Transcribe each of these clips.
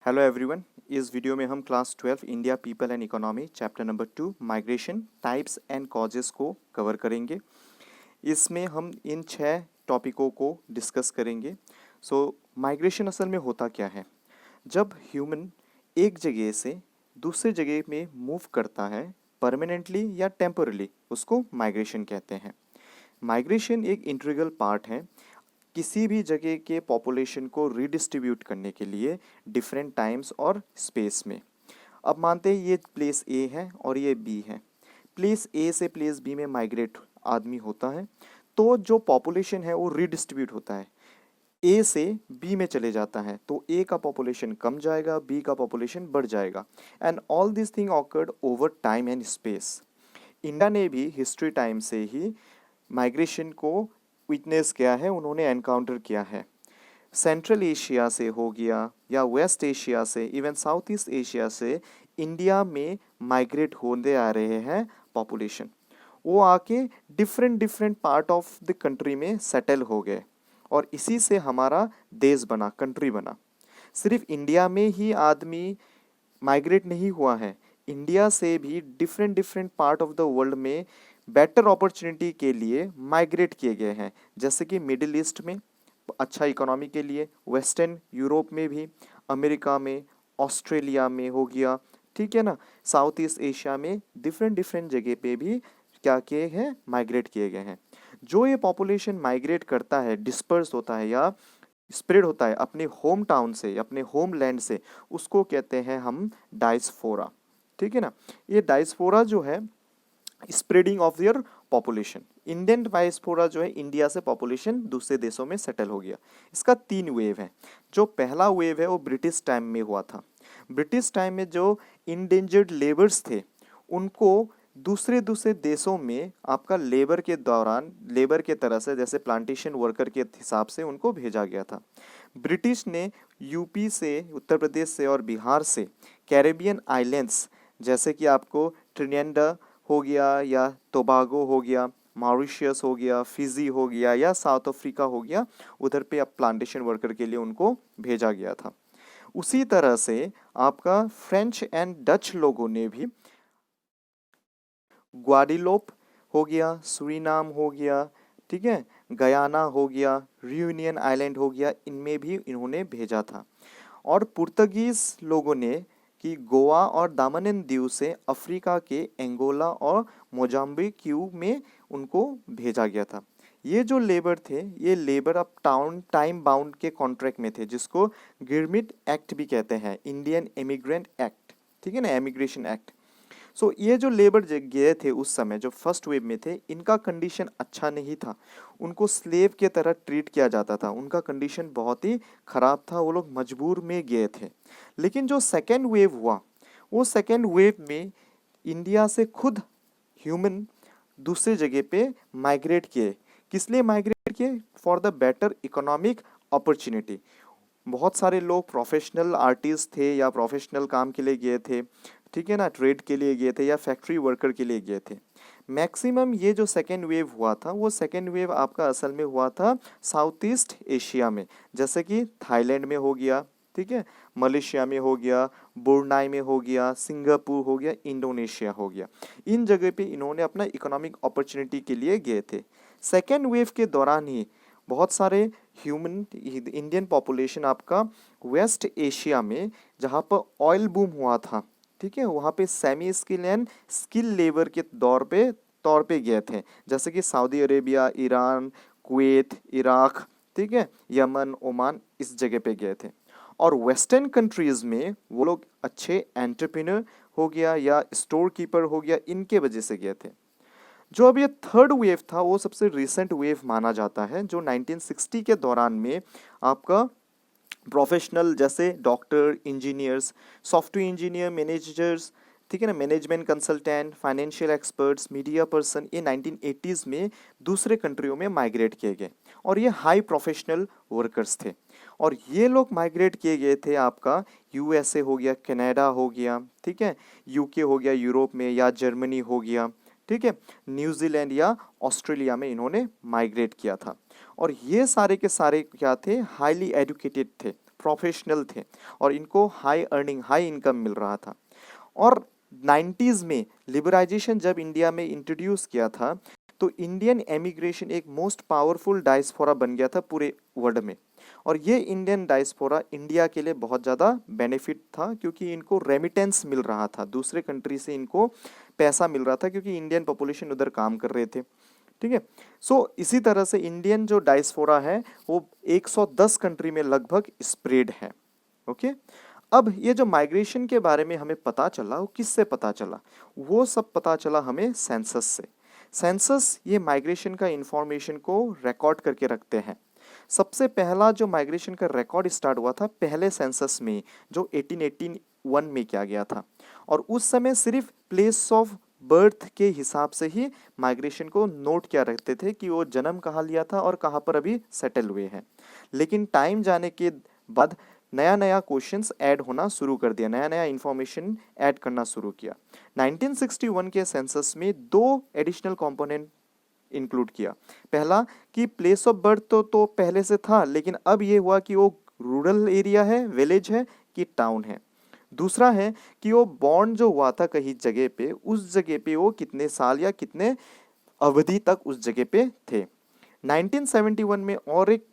Hello everyone. इस video में हम class 12 India people and economy chapter number 2 migration types and causes को cover करेंगे। इसमें हम इन 6 टॉपिकों को डिस्कस करेंगे। माइग्रेशन असल में होता क्या है? जब ह्यूमन एक जगह से दूसरे जगह में मूव करता है परमानेंटली या टेम्पोरली, उसको माइग्रेशन कहते हैं। माइग्रेशन एक इंटीग्रल पार्ट है किसी भी जगह के पॉपुलेशन को रीडिस्ट्रीब्यूट करने के लिए डिफरेंट टाइम्स और स्पेस में। अब मानते हैं ये प्लेस ए है और ये बी है। प्लेस ए से प्लेस बी में माइग्रेट आदमी होता है तो जो पॉपुलेशन है वो रीडिस्ट्रीब्यूट होता है, ए से बी में चले जाता है तो ए का पॉपुलेशन कम जाएगा, बी का पॉपुलेशन बढ़ जाएगा। And all this thing awkward over time and space. India ने भी हिस्ट्री टाइम से ही माइग्रेशन को विटनेस किया है, उन्होंने एनकाउंटर किया है। सेंट्रल एशिया से हो गया या वेस्ट एशिया से, इवन साउथ ईस्ट एशिया से इंडिया में माइग्रेट होते आ रहे हैं पॉपुलेशन। वो आके different different part of the country में सेटल हो गए और इसी से हमारा देश बना, कंट्री बना। सिर्फ इंडिया में ही आदमी माइग्रेट नहीं हुआ है, इंडिया से भी different different part of the world में बेटर अपॉर्चुनिटी के लिए माइग्रेट किए गए हैं। जैसे कि मिडिल ईस्ट में अच्छा इकोनॉमी के लिए, वेस्टर्न यूरोप में भी, अमेरिका में, ऑस्ट्रेलिया में हो गया, ठीक है ना, साउथ ईस्ट एशिया में डिफरेंट डिफरेंट जगह पे भी क्या किए हैं, माइग्रेट किए गए हैं। जो ये पॉपुलेशन माइग्रेट करता है, डिस्पर्स होता है या स्प्रेड होता है अपने होम टाउन से, अपने होम लैंड से, उसको कहते हैं हम डायस्पोरा। ठीक है ना। ये डायस्पोरा जो है spreading of their population. Indian diaspora जो है इंडिया से पॉपुलेशन दूसरे देशों में सेटल हो गया। इसका 3 वेव है। जो पहला वेव है वो ब्रिटिश टाइम में हुआ था। ब्रिटिश टाइम में जो इंडेंजर्ड लेबर्स थे उनको दूसरे दूसरे देशों में आपका लेबर के दौरान लेबर के तरह से, जैसे प्लांटेशन वर्कर के हिसाब से उनको भेजा गया था। ब्रिटिश ने यूपी से, उत्तर प्रदेश से और बिहार से कैरेबियन आइलैंड्स जैसे कि आपको ट्रिनिडा हो गया या टोबागो हो गया, मॉरिशियस हो गया, फिजी हो गया या साउथ अफ्रीका हो गया, उधर पे अब प्लांटेशन वर्कर के लिए उनको भेजा गया था। उसी तरह से आपका फ्रेंच एंड डच लोगों ने भी ग्वाडिलोप हो गया, सूरीनाम हो गया, ठीक है, गयाना हो गया, रियूनियन आइलैंड हो गया, इनमें भी इन्होंने भेजा था। और पुर्तगीज लोगों ने कि गोवा और दामन एंड दीव से अफ्रीका के एंगोला और मोजाम्बिक में उनको भेजा गया था। ये जो लेबर थे, ये लेबर अब टाइम बाउंड के कॉन्ट्रैक्ट में थे, जिसको गिरमिट एक्ट भी कहते हैं, इंडियन इमिग्रेंट एक्ट, ठीक है ना, इमिग्रेशन एक्ट। ये जो लेबर गए थे उस समय जो फर्स्ट वेव में थे, इनका कंडीशन अच्छा नहीं था, उनको स्लेव के तरह ट्रीट किया जाता था, उनका कंडीशन बहुत ही खराब था, वो लोग मजबूर में गए थे। लेकिन जो सेकेंड वेव हुआ, वो सेकेंड वेव में इंडिया से खुद ह्यूमन दूसरे जगह पे माइग्रेट किए। किस लिए माइग्रेट किए? For the better economic opportunity. बहुत सारे लोग प्रोफेशनल आर्टिस्ट थे या प्रोफेशनल काम के लिए गए थे, ठीक है ना, ट्रेड के लिए गए थे या फैक्ट्री वर्कर के लिए गए थे। मैक्सिमम ये जो सेकेंड वेव हुआ था, वो सेकेंड वेव आपका असल में हुआ था साउथ ईस्ट एशिया में, जैसे कि थाईलैंड में हो गया, ठीक है, मलेशिया में हो गया, ब्रुनाई में हो गया, सिंगापुर हो गया, इंडोनेशिया हो गया। इन जगह पे इन्होंने अपना इकोनॉमिक अपॉर्चुनिटी के लिए गए थे। सेकेंड वेव के दौरान ही बहुत सारे ह्यूमन इंडियन पॉपुलेशन आपका वेस्ट एशिया में, जहाँ पर ऑयल बूम हुआ था, ठीक है, वहाँ पे semi skill and skill labour के तौर पे गए थे, जैसे कि Saudi Arabia, Iran, Kuwait, Iraq, ठीक है, यमन, ओमान, इस जगह पे गए थे। और वेस्टर्न कंट्रीज़ में वो लोग अच्छे एंटरप्रेन्योर हो गया या स्टोर कीपर हो गया, इनके वजह से गए थे। जो अब ये थर्ड वेव था वो सबसे रिसेंट वेव माना जाता है, जो 1960 के दौरान में आपका प्रोफेशनल जैसे doctor, engineers, software engineer, managers, ठीक है ना, management consultant, financial experts, media person, ये 1980s में दूसरे कंट्रियों में माइग्रेट किए गए और ये हाई प्रोफेशनल वर्कर्स थे। और ये लोग माइग्रेट किए गए थे आपका यूएसए हो गया, कनाडा हो गया, ठीक है, यूके हो गया यूरोप में, या जर्मनी हो गया, ठीक है, न्यूजीलैंड या ऑस्ट्रेलिया में इन्होंने माइग्रेट किया था। और ये सारे के सारे क्या थे? हाईली एजुकेटेड थे, प्रोफेशनल थे और इनको हाई अर्निंग, हाई इनकम मिल रहा था। और 90s में लिबरलाइजेशन जब इंडिया में इंट्रोड्यूस किया था तो इंडियन एमिग्रेशन एक मोस्ट पावरफुल डायस्पोरा बन गया था पूरे वर्ल्ड में। और ये इंडियन डायस्पोरा इंडिया के लिए बहुत ज़्यादा बेनिफिट था क्योंकि इनको रेमिटेंस मिल रहा था, दूसरे कंट्री से इनको पैसा मिल रहा था क्योंकि इंडियन पॉपुलेशन उधर काम कर रहे थे। ठीक है, सो इसी तरह से इंडियन जो डायस्पोरा है वो 110 कंट्री में लगभग स्प्रेड है। ओके, अब ये जो माइग्रेशन के बारे में हमें पता चला वो किससे पता चला? वो सब पता चला हमें सेंसस से। सेंसस ये माइग्रेशन का इंफॉर्मेशन को रिकॉर्ड करके रखते हैं। सबसे पहला जो माइग्रेशन का रिकॉर्ड स्टार्ट हुआ था पहले सेंसस में जो 1881 में किया गया था, और उस समय सिर्फ प्लेस ऑफ बर्थ के हिसाब से ही माइग्रेशन को नोट किया रखते थे कि वो जन्म कहाँ लिया था और कहाँ पर अभी सेटल हुए हैं। लेकिन टाइम जाने के बाद नया नया क्वेश्चंस ऐड होना शुरू कर दिया, नया नया इंफॉर्मेशन ऐड करना शुरू किया। 1961 के सेंसस में 2 एडिशनल कंपोनेंट इंक्लूड किया। पहला कि प्लेस ऑफ बर्थ तो पहले से था, लेकिन अब ये हुआ कि वो रूरल एरिया है, विलेज है कि टाउन है। दूसरा है कि वो बॉर्न जो हुआ था कहीं जगह पे, उस जगह पे वो कितने साल या कितने अवधि तक उस जगह पे थे। 1971 में और एक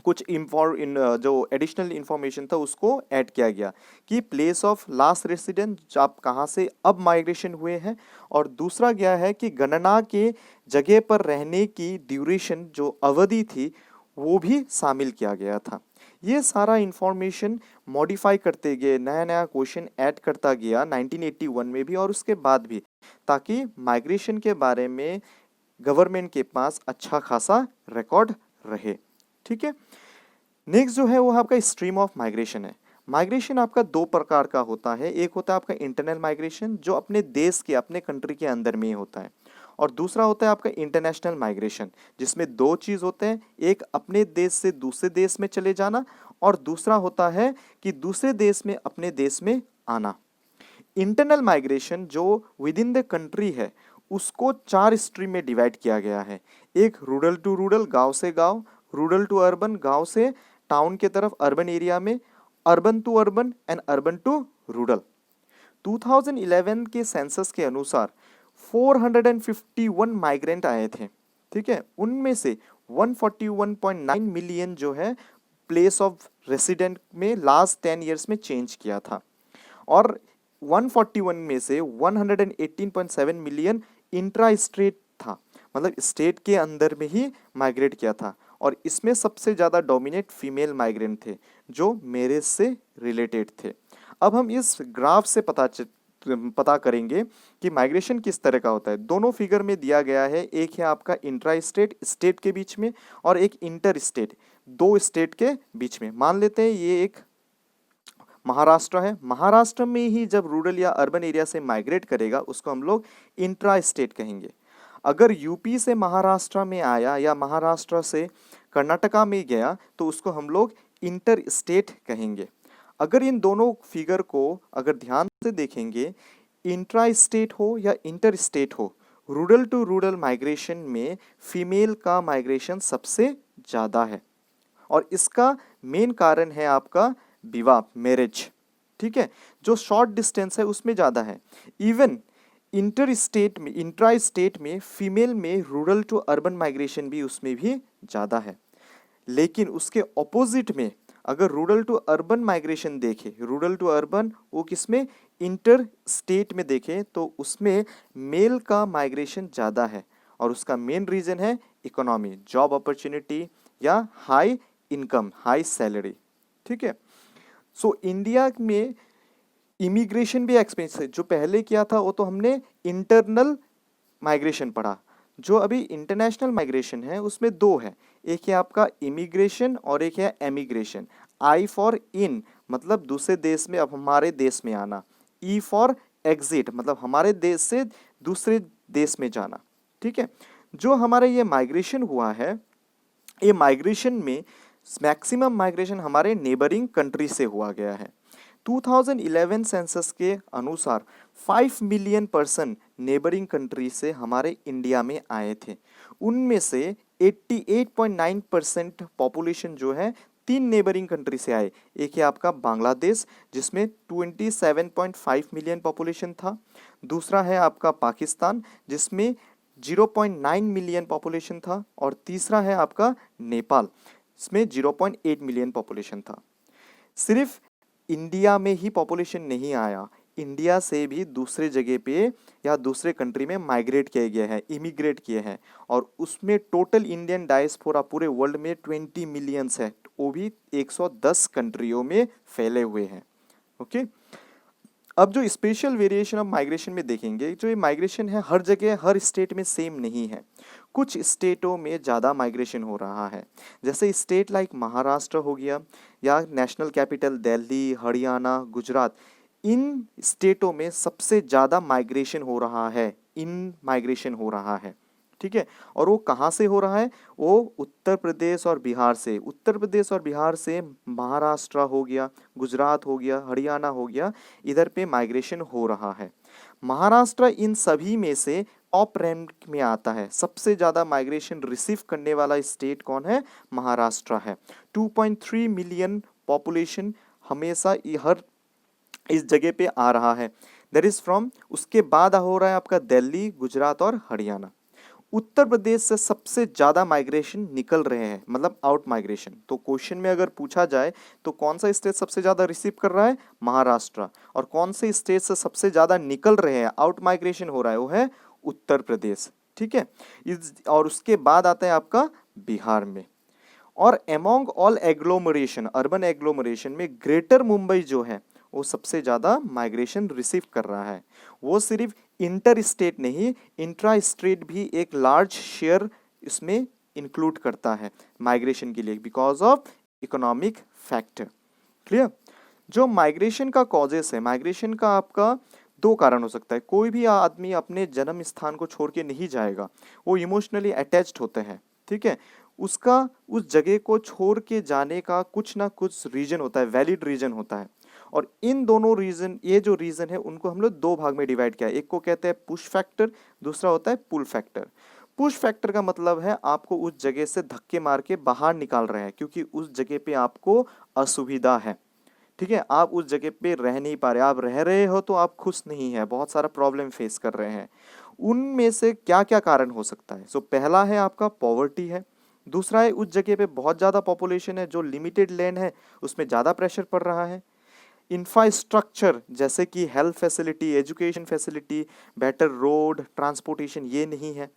कुछ जो एडिशनल इंफॉर्मेशन था उसको ऐड किया गया कि प्लेस ऑफ लास्ट रेसिडेंस आप कहाँ से अब माइग्रेशन हुए हैं, और दूसरा गया है कि गणना के जगह पर रहने की ड्यूरेशन जो अवधि थी वो भी शामिल किया गया था। ये सारा इंफॉर्मेशन मॉडिफाई करते गए, नया नया क्वेश्चन ऐड करता गया 1981 में भी और उसके बाद भी, ताकि माइग्रेशन के बारे में गवर्नमेंट के पास अच्छा खासा रिकॉर्ड रहे। ठीक है, नेक्स्ट जो है वो आपका स्ट्रीम ऑफ माइग्रेशन है। माइग्रेशन आपका 2 प्रकार का होता है, एक होता है आपका इंटरनल माइग्रेशन जो अपने देश के, अपने कंट्री के अंदर में ही होता है, और दूसरा होता है आपका इंटरनेशनल माइग्रेशन जिसमें 2 चीज़ होते हैं, एक अपने देश से दूसरे देश में चले जाना और दूसरा होता है कि दूसरे देश में अपने देश में आना। इंटरनल माइग्रेशन जो विद इन द कंट्री है उसको 4 स्ट्रीम में डिवाइड किया गया है। एक रूरल टू रूरल, गांव से गांव, रूरल टू अर्बन, गांव से टाउन के तरफ अर्बन एरिया में, urban to urban and urban to rural. 2011 के सेंसस के अनुसार 451 माइग्रेंट आए थे। ठीक है, उनमें से 141.9 मिलियन जो है प्लेस ऑफ रेसिडेंट में लास्ट 10 ईयर्स में चेंज किया था, और 141 में से 118.7 मिलियन इंट्रा स्टेट था, मतलब स्टेट के अंदर में ही माइग्रेट किया था, और इसमें सबसे ज़्यादा डोमिनेट फीमेल माइग्रेंट थे जो मैरिज से रिलेटेड थे। अब हम इस ग्राफ से पता करेंगे कि माइग्रेशन किस तरह का होता है। दोनों फिगर में दिया गया है, एक है आपका इंट्रा स्टेट, स्टेट के बीच में, और एक इंटर स्टेट, 2 स्टेट के बीच में। मान लेते हैं ये एक महाराष्ट्र है, महाराष्ट्र में ही जब रूरल या अर्बन एरिया से माइग्रेट करेगा उसको हम लोग इंट्रा स्टेट कहेंगे। अगर यूपी से महाराष्ट्र में आया या महाराष्ट्र से कर्नाटका में गया तो उसको हम लोग इंटर स्टेट कहेंगे। अगर इन दोनों फिगर को अगर ध्यान से देखेंगे, इंट्रा स्टेट हो या इंटर स्टेट हो, रूरल टू रूरल माइग्रेशन में फीमेल का माइग्रेशन सबसे ज़्यादा है, और इसका मेन कारण है आपका विवाह, मैरिज। ठीक है, जो शॉर्ट डिस्टेंस है उसमें ज़्यादा है। इवन इंटर स्टेट में, इंट्रा स्टेट में फीमेल में रूरल टू अर्बन माइग्रेशन भी उसमें भी ज़्यादा है। लेकिन उसके ऑपोजिट में अगर रूरल टू अर्बन माइग्रेशन देखें, रूरल टू अर्बन वो किसमें, इंटर स्टेट में देखें, तो उसमें मेल का माइग्रेशन ज़्यादा है, और उसका मेन रीज़न है इकोनॉमी, जॉब अपॉर्चुनिटी या हाई इनकम, हाई सैलरी। ठीक है, सो इंडिया में इमिग्रेशन भी एक्सपेंस है। जो पहले किया था वो तो हमने इंटरनल माइग्रेशन पढ़ा, जो अभी इंटरनेशनल माइग्रेशन है उसमें 2 है, एक है आपका इमिग्रेशन और एक है एमिग्रेशन। आई फॉर इन मतलब दूसरे देश में, अब हमारे देश में आना, ई फॉर एग्जिट मतलब हमारे देश से दूसरे देश में जाना। ठीक है, जो हमारे ये माइग्रेशन हुआ है, ये माइग्रेशन में मैक्सिमम माइग्रेशन हमारे नेबरिंग कंट्री से हुआ गया है। 2011 सेंसस के अनुसार 5 मिलियन पर्सन नेबरिंग कंट्री से हमारे इंडिया में आए थे। उनमें से 88.9% पॉपुलेशन जो है तीन नेबरिंग कंट्री से आए। एक है आपका बांग्लादेश जिसमें 27.5 मिलियन पॉपुलेशन था। दूसरा है आपका पाकिस्तान जिसमें 0.9 मिलियन पॉपुलेशन था। और तीसरा है आपका नेपाल इसमें 0.8 मिलियन पॉपुलेशन था। सिर्फ इंडिया में ही पॉपुलेशन नहीं आया, इंडिया से भी दूसरे जगह पे या दूसरे कंट्री में माइग्रेट किए गए हैं, इमिग्रेट किए हैं। और उसमें टोटल इंडियन डायस्पोरा पूरे वर्ल्ड में 20 मिलियंस है, वो भी 110 कंट्रियों में फैले हुए हैं। ओके, अब जो स्पेशल वेरिएशन ऑफ माइग्रेशन में देखेंगे, जो ये माइग्रेशन है हर जगह हर स्टेट में सेम नहीं है। कुछ स्टेटों में ज़्यादा माइग्रेशन हो रहा है, जैसे स्टेट लाइक महाराष्ट्र हो गया या नेशनल कैपिटल दिल्ली, हरियाणा, गुजरात, इन स्टेटों में सबसे ज़्यादा माइग्रेशन हो रहा है, इन माइग्रेशन हो रहा है। ठीक है, और वो कहाँ से हो रहा है? वो उत्तर प्रदेश और बिहार से, उत्तर प्रदेश और बिहार से महाराष्ट्र हो गया, गुजरात हो गया, हरियाणा हो गया, इधर पे माइग्रेशन हो रहा है। महाराष्ट्र इन सभी में से टॉप रैंक में आता है। सबसे ज़्यादा माइग्रेशन रिसीव करने वाला स्टेट कौन है? महाराष्ट्र है। 2.3 मिलियन पॉपुलेशन हमेशा हर इस जगह पे आ रहा है। दैट इज फ्रॉम, उसके बाद हो रहा है आपका दिल्ली, गुजरात और हरियाणा। उत्तर प्रदेश से सबसे ज़्यादा माइग्रेशन निकल रहे हैं, मतलब आउट माइग्रेशन। तो क्वेश्चन में अगर पूछा जाए तो कौन सा स्टेट सबसे ज़्यादा रिसीव कर रहा है? महाराष्ट्र। और कौन से स्टेट से सबसे ज़्यादा निकल रहे हैं, आउट माइग्रेशन हो रहा है, वो है उत्तर प्रदेश। ठीक है, और उसके बाद आता है आपका बिहार में। और among all agglomeration, urban agglomeration में ग्रेटर मुंबई जो है वो सबसे ज़्यादा माइग्रेशन रिसीव कर रहा है। वो सिर्फ इंटर स्टेट नहीं, इंट्रा स्टेट भी एक लार्ज शेयर इसमें इंक्लूड करता है माइग्रेशन के लिए, because of economic factor. Clear? जो माइग्रेशन का कॉजेस है, माइग्रेशन का आपका दो कारण हो सकता है। कोई भी आदमी अपने जन्म स्थान को छोड़ के नहीं जाएगा, वो इमोशनली अटैच्ड होते हैं। ठीक है, उसका उस जगह को छोड़ के जाने का कुछ ना कुछ रीजन होता है, वैलिड रीजन होता है। और इन दोनों रीजन, ये जो रीजन है उनको हम लोग दो भाग में डिवाइड किया है। एक को कहते हैं पुश फैक्टर, दूसरा होता है पुल फैक्टर। पुश फैक्टर का मतलब है आपको उस जगह से धक्के मार के बाहर निकाल रहे हैं, क्योंकि उस जगह पे आपको असुविधा है। ठीक है, आप उस जगह पे रह नहीं पा रहे, आप रह रहे हो तो आप खुश नहीं है, बहुत सारा प्रॉब्लम फेस कर रहे हैं। उनमें से क्या क्या कारण हो सकता है? सो पहला है आपका पॉवर्टी है। दूसरा है उस जगह पे बहुत ज़्यादा पॉपुलेशन है, जो लिमिटेड लैंड है उसमें ज़्यादा प्रेशर पड़ रहा है। इंफ्रास्ट्रक्चर जैसे कि health facility, education facility, better road, transportation ये नहीं है।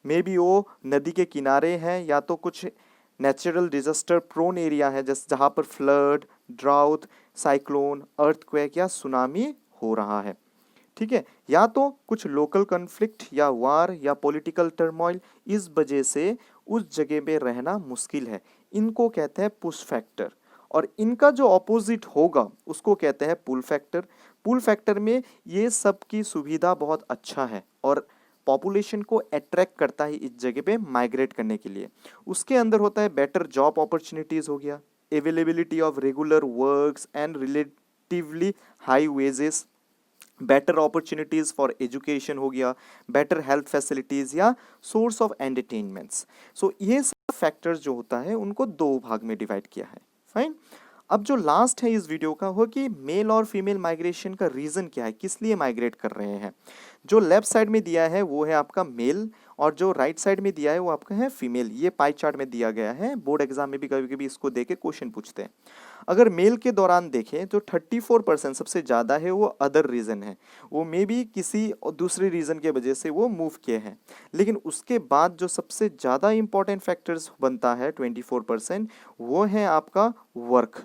मे बी वो नदी के किनारे हैं, या तो कुछ नेचुरल डिजास्टर प्रोन एरिया है, जैसे जहाँ पर फ्लड, ड्राउट, साइक्लोन, अर्थक्वेक या सुनामी हो रहा है। ठीक है, या तो कुछ लोकल कॉन्फ्लिक्ट या वार या पॉलिटिकल टर्मोइल, इस वजह से उस जगह पे रहना मुश्किल है। इनको कहते हैं पुश फैक्टर। और इनका जो ऑपोजिट होगा उसको कहते हैं पुल फैक्टर। पुल फैक्टर में ये सब की सुविधा बहुत अच्छा है और पॉपुलेशन को अट्रैक्ट करता है इस जगह पे माइग्रेट करने के लिए। उसके अंदर होता है बेटर जॉब अपॉर्चुनिटीज़ हो गया, availability of regular works and relatively high wages, better opportunities for education हो गया, बेटर हेल्थ फैसिलिटीज़ या सोर्स ऑफ एंटरटेनमेंट्स। सो ये सब फैक्टर्स जो होता है उनको दो भाग में डिवाइड किया है। फाइन। अब जो लास्ट है इस वीडियो का वो कि मेल और फीमेल माइग्रेशन का रीज़न क्या है, किस लिए माइग्रेट कर रहे हैं। जो लेफ्ट साइड में दिया है वो है आपका मेल, और जो राइट साइड में दिया है वो आपका है फीमेल। ये पाई चार्ट में दिया गया है, बोर्ड एग्जाम में भी कभी कभी इसको देके क्वेश्चन पूछते हैं। अगर मेल के दौरान देखें तो 34% सबसे ज़्यादा है वो अदर रीज़न है, वो मे बी किसी दूसरे रीज़न के वजह से वो मूव किए हैं। लेकिन उसके बाद जो सबसे ज़्यादा इंपॉर्टेंट फैक्टर्स बनता है 24%, वो है आपका वर्क,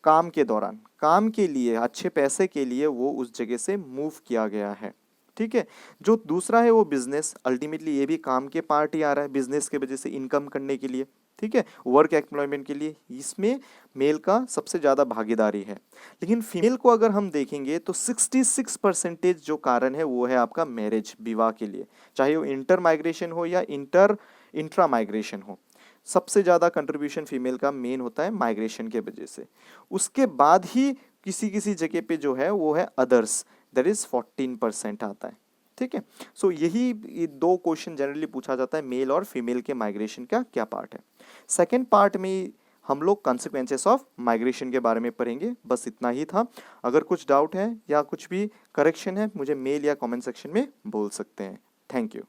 काम के दौरान, काम के लिए, अच्छे पैसे के लिए वो उस जगह से मूव किया गया है। ठीक है, जो दूसरा है वो बिजनेस, अल्टीमेटली ये भी काम के पार्ट ही आ रहा है, बिजनेस के वजह से इनकम करने के लिए। ठीक है, वर्क एम्प्लॉयमेंट के लिए, इसमें मेल का सबसे ज़्यादा भागीदारी है। लेकिन फीमेल को अगर हम देखेंगे तो 66% जो कारण है वो है आपका मैरिज, विवाह के लिए, चाहे वो इंटर माइग्रेशन हो या इंट्रा माइग्रेशन हो। सबसे ज़्यादा कंट्रीब्यूशन फीमेल का मेन होता है माइग्रेशन के वजह से। उसके बाद ही किसी किसी जगह पे जो है वो है अदर्स, दैट इज 14% आता है। ठीक है, सो यही दो क्वेश्चन जनरली पूछा जाता है, मेल और फीमेल के माइग्रेशन का क्या पार्ट है। सेकेंड पार्ट में हम लोग कॉन्सिक्वेंसेस ऑफ माइग्रेशन के बारे में पढ़ेंगे। बस इतना ही था। अगर कुछ डाउट है या कुछ भी करेक्शन है मुझे मेल या कमेंट सेक्शन में बोल सकते हैं। Thank you.